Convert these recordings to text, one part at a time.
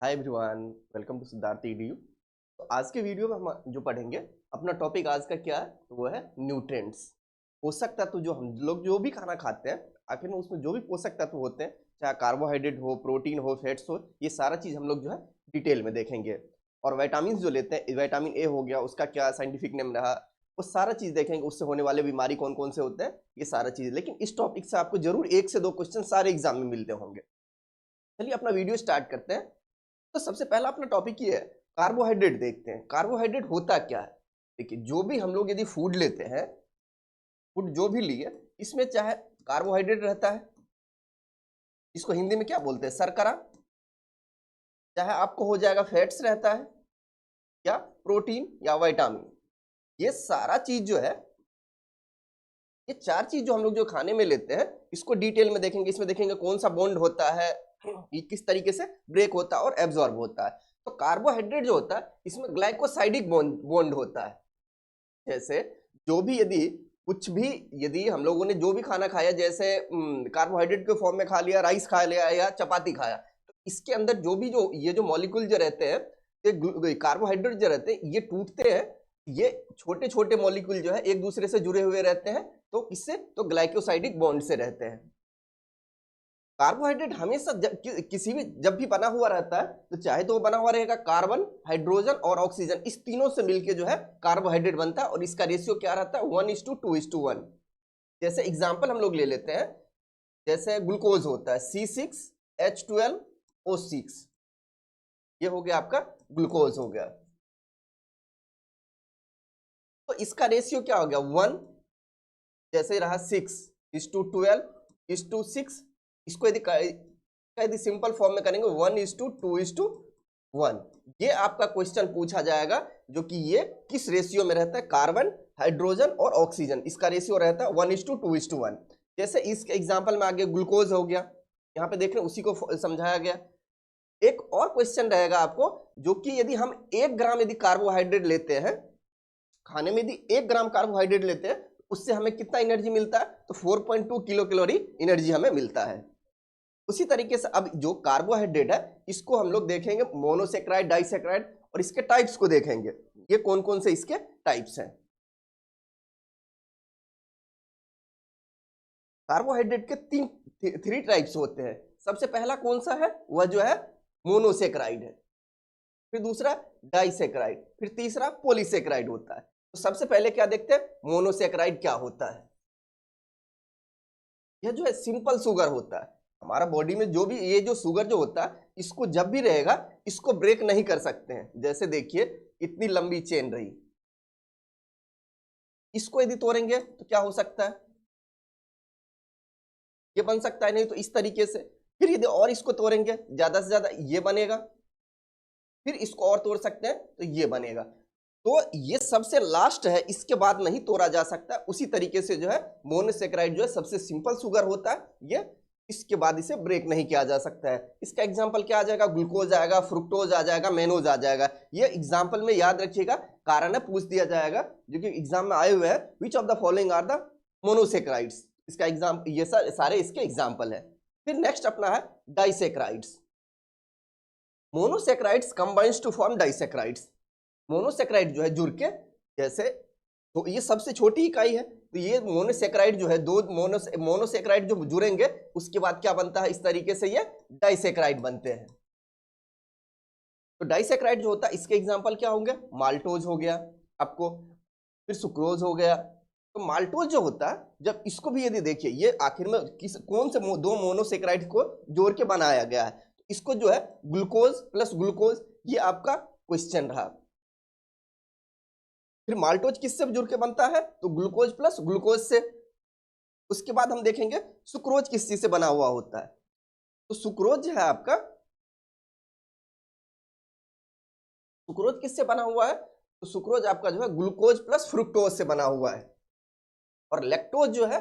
Hi everyone, welcome to Siddharth EDU. तो आज के वीडियो में हम जो पढ़ेंगे, अपना टॉपिक आज का क्या है, तो वो है न्यूट्रिएंट्स। पोषक तत्व जो हम लोग जो भी खाना खाते हैं, आखिर में उसमें जो भी पोषक तत्व होते हैं, चाहे कार्बोहाइड्रेट हो, प्रोटीन हो, फैट्स हो, ये सारा चीज़ हम लोग जो है डिटेल में देखेंगे। और विटामिन जो लेते हैं, विटामिन ए हो गया, उसका क्या साइंटिफिक नेम रहा, वो सारा चीज़ देखेंगे। उससे होने वाले बीमारी कौन कौन से होते हैं, ये सारा चीज़। लेकिन इस टॉपिक से आपको जरूर 1 से 2 क्वेश्चन सारे एग्जाम में मिलते होंगे। चलिए अपना वीडियो स्टार्ट करते हैं। तो सबसे पहला अपना टॉपिक ये है, कार्बोहाइड्रेट देखते हैं। कार्बोहाइड्रेट होता क्या है? देखिए, जो भी हम लोग यदि फूड लेते हैं, फूड जो भी लिए, इसमें चाहे कार्बोहाइड्रेट रहता है, इसको हिंदी में क्या बोलते हैं, शर्करा, चाहे आपको हो जाएगा फैट्स रहता है, या प्रोटीन या विटामिन। ये सारा चीज जो है, ये चार चीज जो हम लोग जो खाने में लेते हैं, इसको डिटेल में देखेंगे। इसमें देखेंगे कौन सा बॉन्ड होता है, ये किस तरीके से ब्रेक होता है और एब्जॉर्ब होता है। तो कार्बोहाइड्रेट जो होता है, इसमें ग्लाइकोसाइडिक बॉन्ड होता है। जैसे जो भी यदि कुछ भी यदि हम लोगों ने जो भी खाना खाया, जैसे कार्बोहाइड्रेट के फॉर्म में खा लिया, राइस खा लिया या चपाती खाया, तो इसके अंदर जो भी जो ये जो मॉलिक्यूल जो रहते हैं, ये कार्बोहाइड्रेट जो रहते हैं, ये टूटते हैं। ये छोटे छोटे मॉलिक्यूल जो है एक दूसरे से जुड़े हुए रहते हैं, तो किससे, तो ग्लाइकोसाइडिक बॉन्ड से रहते हैं। कार्बोहाइड्रेट हमेशा किसी भी जब भी बना हुआ रहता है, तो चाहे तो वो बना हुआ रहेगा कार्बन, हाइड्रोजन और ऑक्सीजन, इस तीनों से मिलके जो है कार्बोहाइड्रेट बनता है। और इसका रेशियो क्या रहता है, 1:2:1। जैसे एग्जांपल हम लोग ले लेते हैं, जैसे ग्लूकोज होता है C6H12O6, ये हो गया आपका ग्लूकोज हो गया। तो इसका रेशियो क्या हो गया, 1, जैसे रहा 6:12:6। इसको यदि सिंपल फॉर्म में करेंगे 1:2:1। ये आपका क्वेश्चन पूछा जाएगा, जो कि ये किस रेशियो में रहता है, कार्बन, हाइड्रोजन और ऑक्सीजन, इसका रेशियो रहता है 1:2:1। जैसे इस एग्जांपल में आगे ग्लूकोज हो गया, यहाँ पे देख रहे हैं, उसी को समझाया गया। एक और क्वेश्चन रहेगा आपको, जो कि यदि हम 1 ग्राम यदि कार्बोहाइड्रेट लेते हैं, खाने में यदि 1 ग्राम कार्बोहाइड्रेट लेते हैं, उससे हमें कितना एनर्जी मिलता है, तो 4.2 किलो कैलोरी एनर्जी हमें मिलता है। उसी तरीके से अब जो कार्बोहाइड्रेट है, इसको हम लोग देखेंगे मोनोसेक्राइड, डाइसेक्राइड, और इसके टाइप्स को देखेंगे, ये कौन कौन से इसके टाइप्स हैं। कार्बोहाइड्रेट के 3 टाइप्स होते हैं। सबसे पहला कौन सा है, वह जो है मोनोसेक्राइड है, फिर दूसरा डाइसेक्राइड, फिर तीसरा पॉलीसेक्राइड होता है। तो सबसे पहले क्या देखते हैं, मोनोसेक्राइड क्या होता है। यह जो है सिंपल शुगर होता है। हमारा बॉडी में जो भी ये जो शुगर जो होता है, इसको जब भी रहेगा, इसको ब्रेक नहीं कर सकते हैं। जैसे देखिए, इतनी लंबी चेन रही, इसको यदि तोड़ेंगे तो क्या हो सकता है, ये बन सकता है, नहीं तो इस तरीके से। फिर यदि और इसको तोड़ेंगे ज्यादा से ज्यादा, ये बनेगा। फिर इसको और तोड़ सकते हैं तो ये बनेगा। तो ये सबसे लास्ट है, इसके बाद नहीं तोड़ा जा सकता। उसी तरीके से जो है मोनोसेक्राइड जो है सबसे सिंपल शुगर होता है, ये इसके बाद इसे ब्रेक नहीं किया जा सकता है। इसका एग्जांपल क्या आ जाएगा, ग्लूकोज आएगा, फ्रुक्टोज आ जाएगा, मेनोज आ जाएगा। ये एग्जांपल में याद रखिएगा, कारण है पूछ दिया जाएगा, जो कि एग्जाम में आए हुए हैं। Which of the following are the monosaccharides, इसका एग्जाम, ये सारे इसके एग्जाम्पल है। फिर नेक्स्ट अपना है disaccharides. Monosaccharides combines to form disaccharides. Monosaccharide जो है जुड़ के, जैसे तो ये सबसे छोटी इकाई है, तो ये मोनोसेक्राइड जो है, दो मोनोसेक्राइड जो जुड़ेंगे, उसके बाद क्या बनता है, इस तरीके से ये डाइसेक्राइड बनते हैं। तो डाइसेक्राइड जो होता है, इसके एग्जांपल क्या होंगे, माल्टोज हो गया आपको, फिर सुक्रोज हो गया। तो माल्टोज जो होता है, जब इसको भी यदि देखिए, ये आखिर में कौन से दो मोनोसेक्राइड को जोड़ के बनाया गया है, इसको जो है ग्लूकोज प्लस ग्लूकोज, ये आपका क्वेश्चन रहा। फिर माल्टोज किससे जुड़ के बनता है, तो ग्लूकोज प्लस ग्लूकोज से। उसके बाद हम देखेंगे सुक्रोज किस चीज से बना हुआ होता है। तो सुक्रोज जो है आपका, सुक्रोज किससे बना हुआ है, तो सुक्रोज आपका जो है ग्लूकोज प्लस फ्रुक्टोज से बना हुआ है। और लैक्टोज जो है,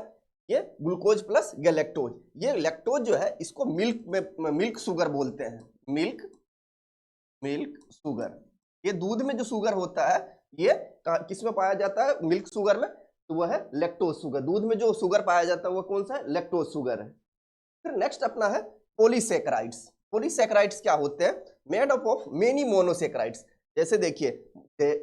ये ग्लूकोज प्लस गैलेक्टोज। ये लैक्टोज जो है, इसको मिल्क शुगर बोलते हैं, मिल्क शुगर। ये दूध में जो शुगर होता है, ये किस में पाया जाता है, मिल्क शुगर में, तो वह है लैक्टोज शुगर। दूध में जो शुगर पाया जाता है वो कौन सा है, लैक्टोज शुगर है। फिर नेक्स्ट अपना है पॉलीसेक्राइड्स। पॉलीसैकेराइड्स क्या होते हैं? Made up of many monosaccharides. जैसे देखिए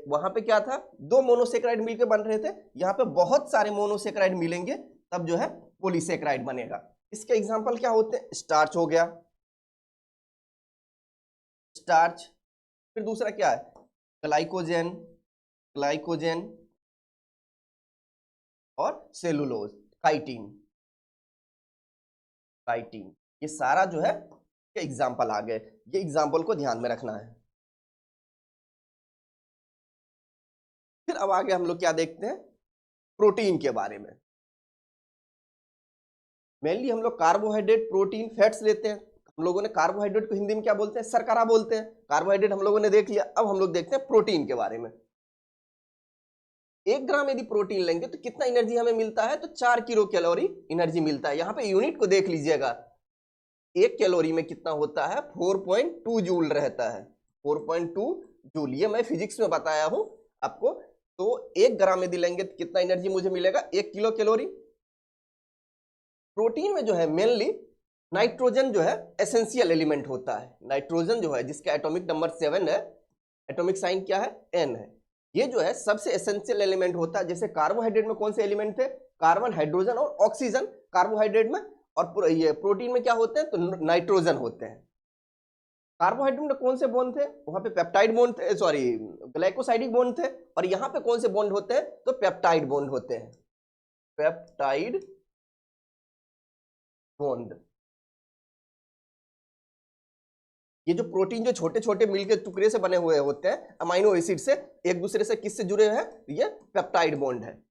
वहां पे क्या था, 2 मोनोसैकेराइड मिलकर बन रहे थे, यहाँ पे बहुत सारे मोनोसैकेराइड मिलेंगे तब जो है पॉलीसैकेराइड बनेगा। इसके एग्जांपल क्या होते हैं? स्टार्च हो गया, स्टार्च। फिर दूसरा क्या है? ग्लाइकोजन, ग्लाइकोजन और सेलुलोज, काइटिन, काइटिन। ये सारा जो है ये एग्जांपल आ गए। ये एग्जांपल को ध्यान में रखना है। फिर अब आगे हम लोग क्या देखते हैं? प्रोटीन के बारे में। मेनली हम लोग कार्बोहाइड्रेट, प्रोटीन, फैट्स लेते हैं। हम लोगों ने कार्बोहाइड्रेट को हिंदी में क्या बोलते हैं? शर्करा बोलते हैं। कार्बोहाइड्रेट हम लोगों ने देख लिया। अब हम लोग देखते हैं प्रोटीन के बारे में। 1 ग्राम यदि प्रोटीन लेंगे तो कितना एनर्जी हमें मिलता है? तो 4 किलो कैलोरी एनर्जी मिलता है। यहाँ पे यूनिट को देख लीजिएगा, 1 कैलोरी में कितना होता है? 4.2 जूल रहता है, 4.2 जूल। ये मैं फिजिक्स में बताया हूं आपको। तो 1 ग्राम यदि लेंगे तो कितना एनर्जी मुझे मिलेगा? 1 किलो कैलोरी। प्रोटीन में जो है मेनली नाइट्रोजन जो है एसेंशियल एलिमेंट होता है। नाइट्रोजन जो है जिसका एटॉमिक नंबर 7 है, एटॉमिक साइन क्या है? N है। ये जो है सबसे एसेंशियल एलिमेंट होता है। जैसे कार्बोहाइड्रेट में कौन से एलिमेंट थे? कार्बन, हाइड्रोजन और ऑक्सीजन कार्बोहाइड्रेट में, और ये प्रोटीन में क्या होते हैं? तो नाइट्रोजन होते हैं। कार्बोहाइड्रेट में कौन से बॉन्ड थे? वहां पे पेप्टाइड बॉन्ड थे, सॉरी ग्लाइकोसाइडिक बॉन्ड थे। और यहाँ पे कौन से बॉन्ड होते हैं? तो पेप्टाइड बॉन्ड होते हैं, पेप्टाइड बॉन्ड। ये जो प्रोटीन जो छोटे छोटे मिलके टुकड़े से बने हुए होते हैं अमाइनो एसिड से, एक दूसरे से किससे जुड़े हैं? ये पेप्टाइड बॉन्ड है।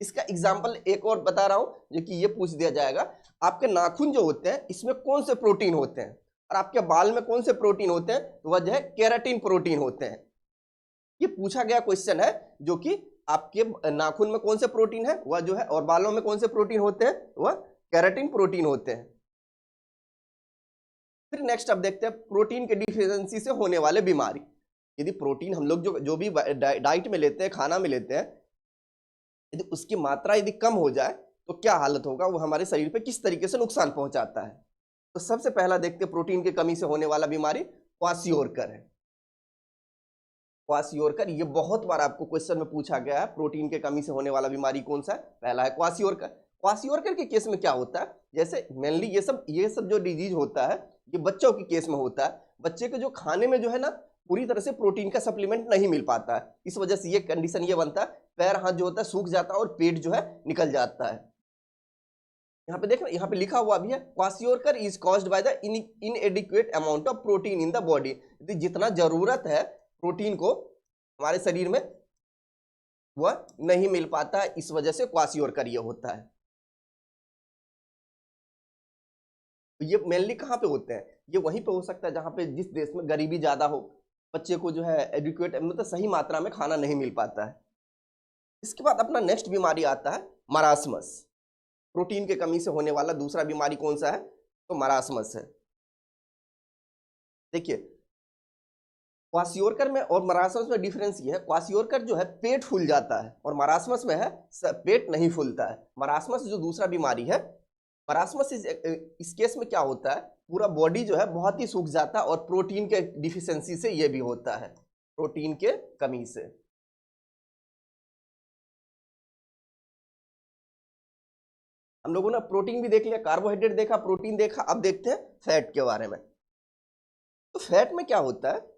इसका एग्जांपल एक और बता रहा हूं जो कि ये पूछ दिया जाएगा, आपके नाखून जो होते हैं इसमें कौन से प्रोटीन होते हैं, और आपके बाल में कौन से प्रोटीन होते हैं? तो वह जो है केराटिन प्रोटीन होते हैं। ये पूछा गया क्वेश्चन है, जो कि आपके नाखून में कौन से प्रोटीन है वह जो है, और बालों में कौन से प्रोटीन होते हैं? वह केराटिन प्रोटीन होते हैं। फिर नेक्स्ट अब देखते हैं प्रोटीन के डिफिशियंसी से होने वाले बीमारी। यदि प्रोटीन हम लोग जो भी डाइट में लेते हैं, खाना में लेते हैं, यदि उसकी मात्रा यदि कम हो जाए तो क्या हालत होगा? वो हमारे शरीर पे किस तरीके से नुकसान पहुंचाता है। तो सबसे पहला देखते हैं प्रोटीन की कमी से होने वाला बीमारी क्वाशियोरकर है। क्वाशियोरकर, ये बहुत बार आपको क्वेश्चन में पूछा गया है, प्रोटीन के कमी से होने वाला बीमारी कौन सा है? पहला है क्वाशियोरकर। क्वाशियोरकर के केस में क्या होता है? जैसे मेनली ये सब जो डिजीज होता है ये बच्चों के केस में होता है। बच्चे के जो खाने में जो है ना पूरी तरह से प्रोटीन का सप्लीमेंट नहीं मिल पाता है, इस वजह से ये कंडीशन ये बनता है, पैर हाथ जो होता है सूख जाता है और पेट जो है निकल जाता है। यहाँ पे देखना, यहाँ पे लिखा हुआ भी है, kwashiorkor is caused by the इनएडिक्वेट amount of protein in the body. जितना जरूरत है प्रोटीन को हमारे शरीर में वह नहीं मिल पाता है, इस वजह से क्वाशियोरकर ये होता है। ये मेनली कहाँ पे होते हैं? ये वहीं पे हो सकता है जहाँ पे जिस देश में गरीबी ज्यादा हो, बच्चे को जो है एडिक्वेट मतलब सही मात्रा में खाना नहीं मिल पाता है। इसके बाद अपना नेक्स्ट बीमारी आता है मरासमस। प्रोटीन के कमी से होने वाला दूसरा बीमारी कौन सा है? तो मरासमस है। देखिए क्वाशियोरकर में और मरासमस में डिफरेंस ये है, क्वाशियोरकर जो है पेट फूल जाता है और मरासमस में है पेट नहीं फूलता है। मरासमस जो दूसरा बीमारी है, मरासमस इस केस में क्या होता है, पूरा बॉडी जो है बहुत ही सूख जाता है, और प्रोटीन के डिफिशियंसी से ये भी होता है, प्रोटीन के कमी से। हम लोगों ने प्रोटीन भी देख लिया, कार्बोहाइड्रेट देखा, प्रोटीन देखा। अब देखते हैं फैट के बारे में। तो फैट में क्या होता है?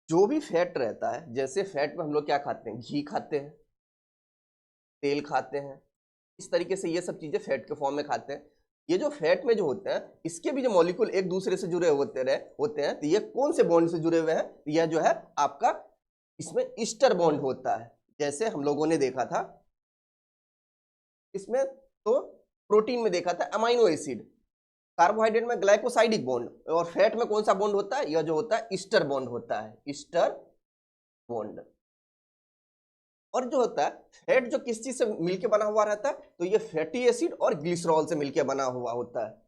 जो भी फैट रहता है, जैसे फैट में हम लोग क्या खाते हैं? घी खाते हैं, तेल खाते हैं, इस तरीके से ये सब चीजें फैट के फॉर्म में खाते हैं। ये जो फैट में जो होते हैं इसके भी जो मॉलिक्यूल एक दूसरे से जुड़े होते हैं, तो ये कौन से बॉन्ड से जुड़े हुए हैं? यह जो है आपका इसमें ईस्टर बॉन्ड होता है। जैसे हम लोगों ने देखा था इसमें, तो प्रोटीन में देखा था अमाइनो एसिड, कार्बोहाइड्रेट में ग्लाइकोसाइडिक बॉन्ड, और फैट में कौन सा बॉन्ड होता है? यह जो होता है ईस्टर बॉन्ड होता है, ईस्टर बॉन्ड। और जो होता है फैट जो किस चीज से मिलके बना हुआ रहता है? तो ये फैटी एसिड और ग्लिसरॉल से मिलके बना हुआ होता है।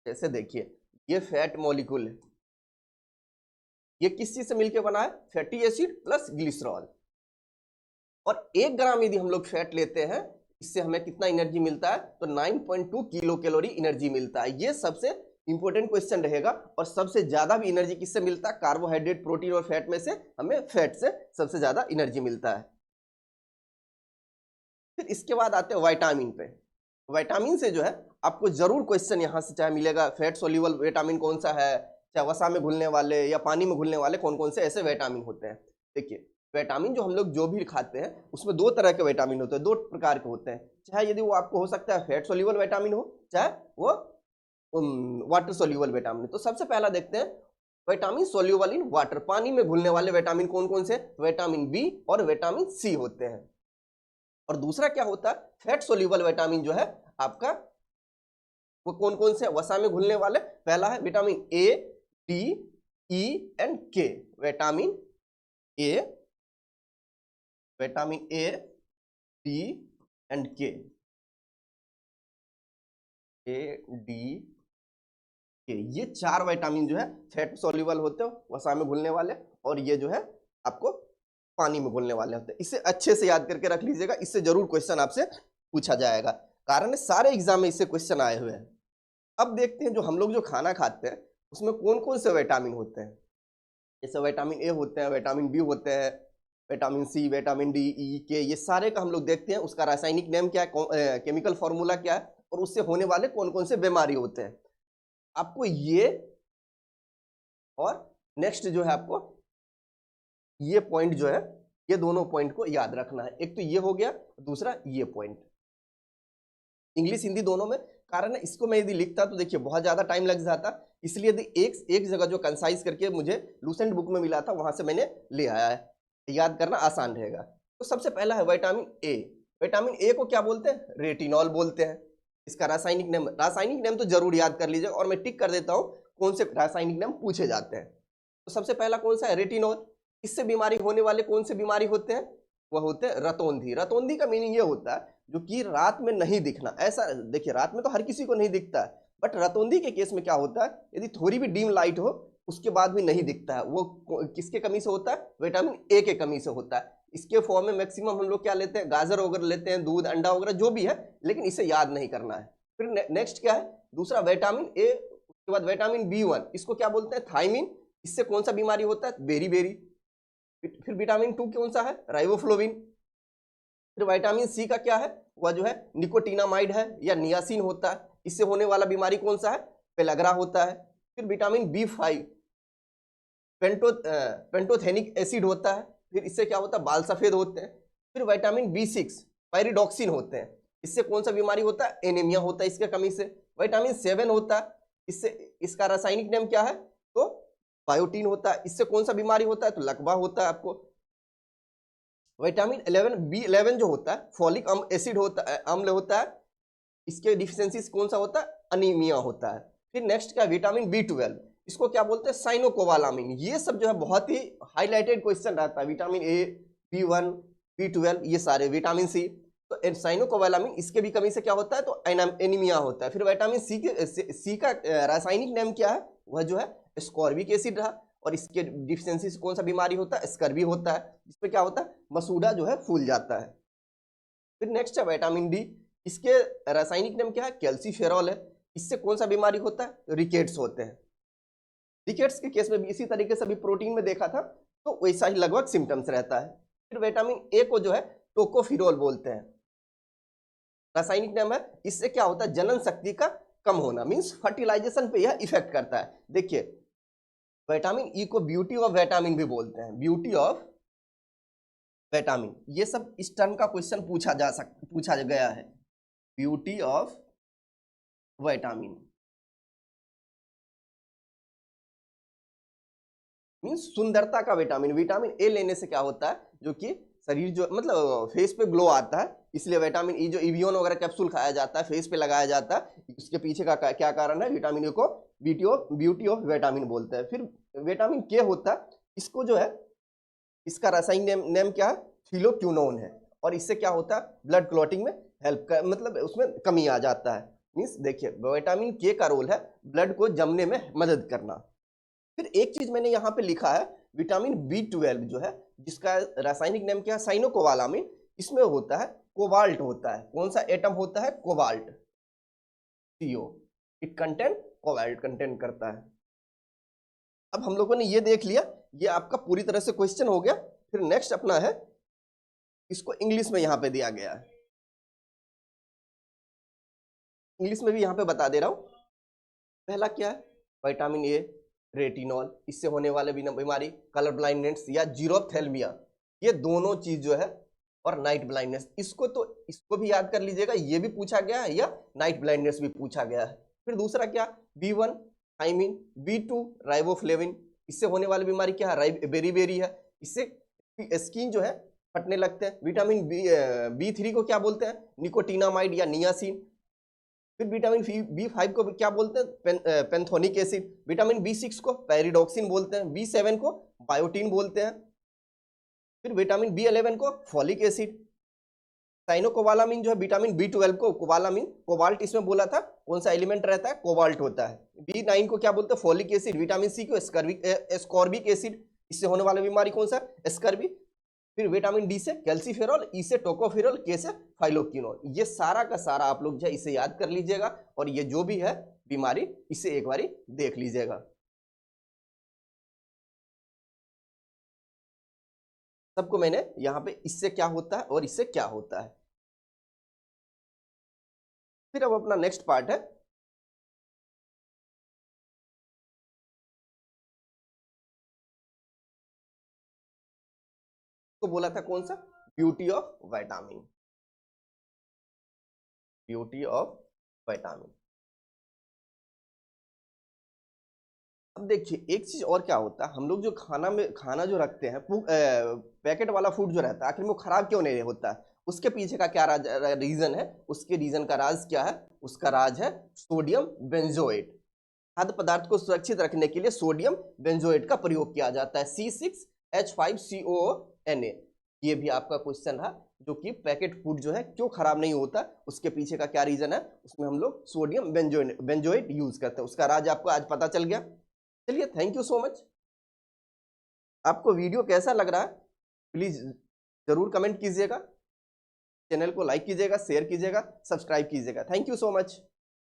जैसे देखिए ये फैट मॉलिक्यूल है, ये किस चीज से मिलके बना है? Fatty acid plus glycerol. और 1 ग्राम यदि हम लोग फैट लेते हैं, इससे हमें कितना एनर्जी मिलता है, तो 9.2 किलो कैलोरी एनर्जी मिलता है। ये सबसे इंपॉर्टेंट क्वेश्चन रहेगा। और सबसे ज्यादा भी एनर्जी किससे मिलता है, कार्बोहाइड्रेट, प्रोटीन और फैट में से हमें फैट से सबसे ज्यादा एनर्जी मिलता है। फिर इसके बाद आते हैं विटामिन पे। विटामिन से जो है आपको जरूर क्वेश्चन यहाँ से चाहे मिलेगा, फैट सोल्यूबल विटामिन कौन सा है, चाहे वसा में घुलने वाले या पानी में घुलने वाले कौन कौन से ऐसे विटामिन होते हैं। देखिए विटामिन जो हम लोग जो भी खाते हैं उसमें दो तरह के विटामिन होते हैं, दो प्रकार के होते हैं। चाहे यदि वो आपको हो सकता है फैट सोल्यूबल विटामिन हो, चाहे वो वाटर सोल्यूबल विटामिन। तो सबसे पहला देखते हैं विटामिन सोल्यूबल इन वाटर, पानी में घुलने वाले विटामिन कौन कौन से, विटामिन बी और विटामिन सी होते हैं। और दूसरा क्या होता है, फैट सोल्यूबल विटामिन जो है आपका वो कौन कौन से, वसा में घुलने वाले। पहला है vitamin A, D, E and K. Vitamin A, vitamin A, D and K, A D के, ये चार विटामिन जो है फैट सोल्यूबल होते हैं, वसा में घुलने वाले, और ये जो है आपको पानी में घुलने वाले होते हैं। इसे अच्छे से याद करके रख लीजिएगा, इससे जरूर क्वेश्चन आपसे पूछा जाएगा, कारण है सारे एग्जाम में इससे क्वेश्चन आए हुए हैं। अब देखते हैं जो हम लोग जो खाना खाते हैं उसमें कौन कौन से विटामिन होते हैं। जैसे विटामिन ए होते हैं, विटामिन बी होते हैं, विटामिन सी, विटामिन डी, ई, के, ये सारे का हम लोग देखते हैं उसका रासायनिक नेम क्या है, केमिकल फॉर्मूला क्या है, और उससे होने वाले कौन कौन से बीमारी होते हैं। आपको ये और नेक्स्ट जो है आपको ये पॉइंट जो है, ये दोनों पॉइंट को याद रखना है। एक तो ये हो गया, दूसरा ये पॉइंट, इंग्लिश हिंदी दोनों में। कारण है इसको मैं यदि लिखता तो देखिए बहुत ज्यादा टाइम लग जाता, इसलिए यदि एक जगह जो कंसाइज करके मुझे लूसेंट बुक में मिला था वहां से मैंने ले आया है, याद करना आसान रहेगा। तो सबसे पहला है विटामिन ए। विटामिन ए को क्या बोलते हैं, रेटिनॉल बोलते हैं। इसका रासायनिक नेम तो जरूर याद कर लीजिए, और मैं टिक कर देता हूं कौन से रासायनिक नेम पूछे जाते हैं। तो सबसे पहला कौन सा है, रेटिनॉल। इससे बीमारी होने वाले कौन से बीमारी होते हैं, वह होते हैं रतौंधी। रतौंधी का मीनिंग ये होता है जो कि रात में नहीं दिखना। ऐसा देखिए रात में तो हर किसी को नहीं दिखता है, बट रतौंधी के केस में क्या होता है, यदि थोड़ी भी डीम लाइट हो उसके बाद भी नहीं दिखता है, वो किसके कमी से होता है, विटामिन ए के कमी से होता है। इसके फॉर्म में मैक्सिमम हम लोग क्या लेते हैं, गाजर वगैरह लेते हैं, दूध, अंडा वगैरह जो भी है, लेकिन इसे याद नहीं करना है। फिर नेक्स्ट क्या है, दूसरा विटामिन ए, उसके बाद विटामिन B1, इसको क्या बोलते हैं, थायमिन। इससे कौन सा बीमारी होता है, बेरी। फिर विटामिन 2 कौन सा है, राइबोफ्लोविन। फिर विटामिन सी का क्या है, वह जो है निकोटिनामाइड है या नियासिन होता है। इससे होने वाला बीमारी कौन सा है, पेलाग्रा होता है। फिर विटामिन B5 पेंटोथेनिक एसिड होता है। फिर इससे क्या होता है, बाल सफेद होते हैं। फिर विटामिन B6 पायरिडॉक्सिन होते हैं। इससे कौन सा बीमारी होता है, एनीमिया होता है इसके कमी से। विटामिन 7 होता है, इससे इसका रासायनिक नाम क्या है, तो बायोटीन होता है। इससे कौन सा बीमारी होता है, तो लकवा होता है आपको। विटामिन 11 B11 जो होता है फॉलिक एसिड होता है, अम्ल होता है। इसके डिफिशियंसी कौन सा होता है, अनीमिया होता है। फिर नेक्स्ट क्या, विटामिन B12, इसको क्या बोलते हैं, साइनोकोबालामिन। ये सब जो है बहुत ही हाईलाइटेड क्वेश्चन रहता है। विटामिन ए, B1, B12, ये सारे, विटामिन सी, तो साइनोकोबालामिन इसके भी कमी से क्या होता है, तो एनीमिया होता है। फिर विटामिन सी का रासायनिक नाम क्या है, वह जो है स्कॉर्बिक एसिड रहा। और इसके डिफिशियंसी से कौन सा बीमारी होता है, स्कर्वी होता है, जिसमें क्या होता है, मसूड़ा जो है फूल जाता है। फिर नेक्स्ट है विटामिन डी, इसके रासायनिक नाम क्या है, कैल्सीफेरॉल है। इससे कौन सा बीमारी होता है, रिकेट्स होते हैं। रिकेट्स के केस में भी इसी तरीके से भी प्रोटीन में देखा था, तो वैसा ही लगभग सिम्टम्स रहता है। फिर विटामिन ए को जो है टोकोफिरोल बोलते हैं, रासायनिक नाम है। इससे क्या होता है, जनन शक्ति का कम होना, मींस फर्टिलाइजेशन पे यह इफेक्ट करता है। देखिए विटामिन ई को ब्यूटी ऑफ विटामिन भी बोलते हैं, ब्यूटी ऑफ विटामिन। ये सब इस टर्म का क्वेश्चन पूछा गया है, ब्यूटी ऑफ विटामिन मीन्स सुंदरता का विटामिन। विटामिन ए लेने से क्या होता है, जो कि शरीर जो मतलब फेस पे ग्लो आता है, इसलिए विटामिन ई जो इवियोन वगैरह कैप्सूल खाया जाता है, फेस पे लगाया जाता है, इसके पीछे का क्या कारण है, विटामिन ए को ब्यूटी ऑफ विटामिन बोलते हैं। फिर विटामिन के होता है, इसको जो है इसका रासायनिक नेम क्या है, फिलोक्विनोन है। और इससे क्या होता है, ब्लड क्लॉटिंग में हेल्प कर, मतलब उसमें कमी आ जाता है। मीन्स देखिए विटामिन के का रोल है ब्लड को जमने में मदद करना। फिर एक चीज मैंने यहाँ पे लिखा है, विटामिन B12 जो है, जिसका रासायनिक नाम क्या है, साइनोकोबालामिन। इसमें होता है कोबाल्ट होता है। कौन सा एटम होता है? Cobalt, CO। It contain cobalt contain करता है। अब हम लोगों ने ये देख लिया, ये आपका पूरी तरह से क्वेश्चन हो गया। फिर नेक्स्ट अपना है, इसको इंग्लिश में यहां पे दिया गया है, इंग्लिश में भी यहां पे बता दे रहा हूं। पहला क्या है? विटामिन ए, रेटिनॉल, इससे होने वाले बीमारी कलर ब्लाइंडनेस या जीरोप्थेल्मिया, ये दोनों चीज जो है, और नाइट ब्लाइंडनेस, इसको भी याद कर लीजिएगा, ये भी पूछा गया है, या नाइट ब्लाइंडनेस भी पूछा गया है। फिर दूसरा क्या? B1 थाइमिन, B2 राइबोफ्लेविन, इससे होने वाली बीमारी क्या है? बेरीबेरी है, इससे स्किन जो है फटने लगते हैं। विटामिन B3 को क्या बोलते हैं? निकोटिनामाइड या नियासिन। फिर विटामिन B5 को क्या बोलते हैं? पेंथोनिक एसिड। विटामिन B6 को पेरिडॉक्सिन बोलते हैं। B7 को बायोटीन बोलते हैं। फिर विटामिन B11 को फॉलिक एसिड। साइनोकोबालामिन जो है विटामिन B12 को कोबालामिन, कोबाल्ट इसमें बोला था, कौन सा एलिमेंट रहता है? कोबाल्ट होता है। B9 को क्या बोलते हैं? Folic acid. विटामिन C को एस्कॉर्बिक एसिड, इससे होने वाली बीमारी कौन सा? एस्कर्बिक। फिर विटामिन D से कैल्सीफेरॉल, E से टोकोफेरॉल, K से फाइलोक्विनोल। ये सारा का सारा आप लोग जो है इसे याद कर लीजिएगा, और ये जो भी है बीमारी, इसे एक बारी देख लीजिएगा। सबको मैंने यहाँ पे इससे क्या होता है और इससे क्या होता है। फिर अब अपना नेक्स्ट पार्ट है, तो बोला था कौन सा? Beauty of vitamin, beauty of vitamin. अब देखिए एक चीज और क्या होता है, हम लोग जो खाना जो रखते हैं, पैकेट वाला फूड जो रहता है, आखिर में वो खराब क्यों नहीं होता है? उसके पीछे का क्या रीजन है? उसके रीजन का राज क्या है? उसका राज है सोडियम बेंजोएट। खाद्य पदार्थ को सुरक्षित रखने के लिए सोडियम बेंजोएट का प्रयोग किया जाता है, C6H5COO ये भी आपका क्वेश्चन रहा, जो कि पैकेट फूड जो है क्यों खराब नहीं होता, उसके पीछे का क्या रीजन है? उसमें हम लोग सोडियम बेंजोएट यूज करते हैं। उसका राज आपको आज पता चल गया। चलिए, थैंक यू सो मच। आपको वीडियो कैसा लग रहा है प्लीज जरूर कमेंट कीजिएगा, चैनल को लाइक कीजिएगा, शेयर कीजिएगा, सब्सक्राइब कीजिएगा। Thank you so much.